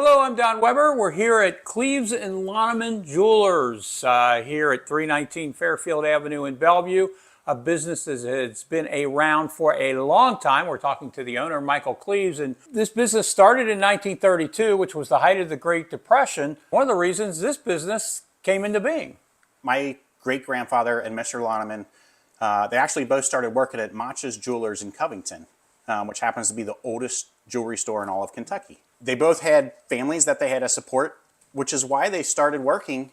Hello, I'm Don Weber. We're here at Cleves Lonnemann Jewelers here at 319 Fairfield Avenue in Bellevue, a business that has been around for a long time. We're talking to the owner, Michael Cleves, and this business started in 1932, which was the height of the Great Depression. One of the reasons this business came into being. My great-grandfather and Mr. Lonnemann, they actually both started working at Mach's Jewelers in Covington, which happens to be the oldest jewelry store in all of Kentucky. They both had families that they had to support, which is why they started working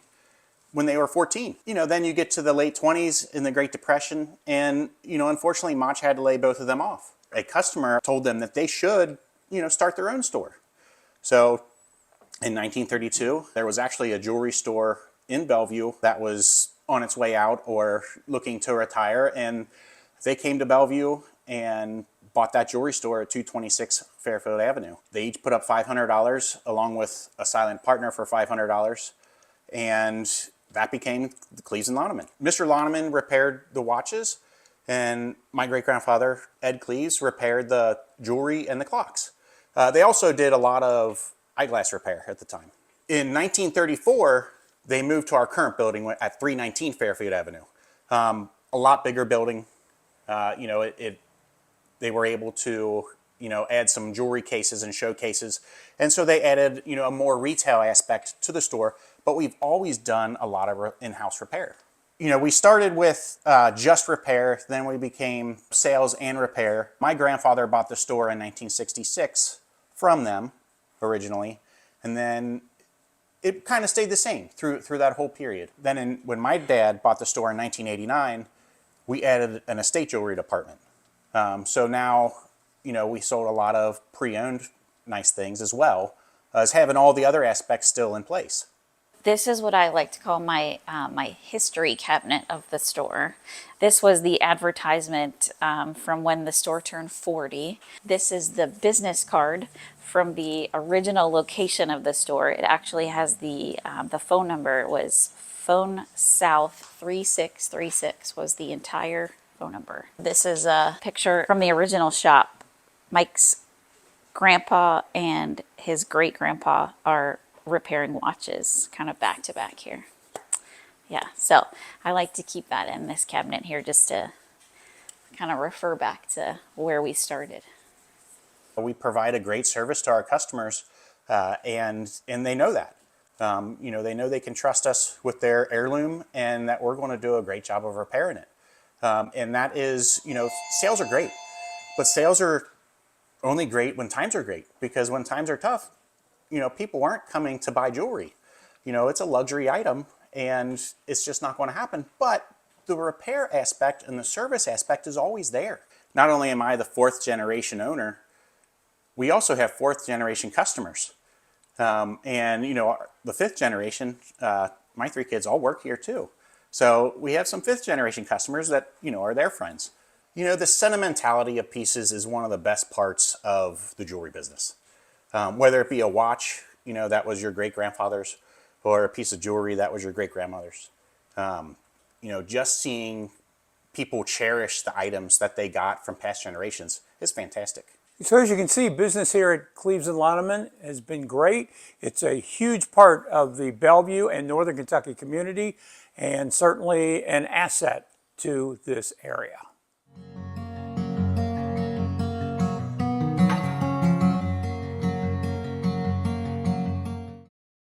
when they were 14. Then you get to the late 20s in the Great Depression, and, unfortunately, Mach had to lay both of them off. A customer told them that they should, start their own store. So in 1932, there was actually a jewelry store in Bellevue that was on its way out or looking to retire, and they came to Bellevue and bought that jewelry store at 226 Fairfield Avenue. They each put up $500 along with a silent partner for $500, and that became the Cleves Lonnemann. Mr. Lonnemann repaired the watches, and my great-grandfather, Ed Cleves, repaired the jewelry and the clocks. They also did a lot of eyeglass repair at the time. In 1934, they moved to our current building at 319 Fairfield Avenue. A lot bigger building. They were able to, add some jewelry cases and showcases. And so they added, a more retail aspect to the store, but we've always done a lot of in-house repair. We started with just repair, then we became sales and repair. My grandfather bought the store in 1966 from them originally, and then it kind of stayed the same through that whole period. Then when my dad bought the store in 1989, we added an estate jewelry department. So now, we sold a lot of pre-owned nice things as well as having all the other aspects still in place. This is what I like to call my my history cabinet of the store. This was the advertisement from when the store turned 40. This is the business card from the original location of the store. It actually has the phone number. It was Phone South 3636 was the entire phone number. This is a picture from the original shop. Mike's grandpa and his great-grandpa are repairing watches kind of back to back here. Yeah, so I like to keep that in this cabinet here just to kind of refer back to where we started. We provide a great service to our customers, and they know that. They know they can trust us with their heirloom and that we're going to do a great job of repairing it. And that is, sales are great, but sales are only great when times are great, because when times are tough, people aren't coming to buy jewelry. It's a luxury item and it's just not going to happen. But the repair aspect and the service aspect is always there. Not only am I the fourth generation owner, we also have fourth generation customers. The fifth generation, my three kids all work here too. So we have some fifth generation customers that, are their friends. The sentimentality of pieces is one of the best parts of the jewelry business. Whether it be a watch, that was your great-grandfather's, or a piece of jewelry that was your great-grandmother's. Just seeing people cherish the items that they got from past generations is fantastic. So as you can see, business here at Cleves Lonnemann has been great. It's a huge part of the Bellevue and Northern Kentucky community, and certainly an asset to this area.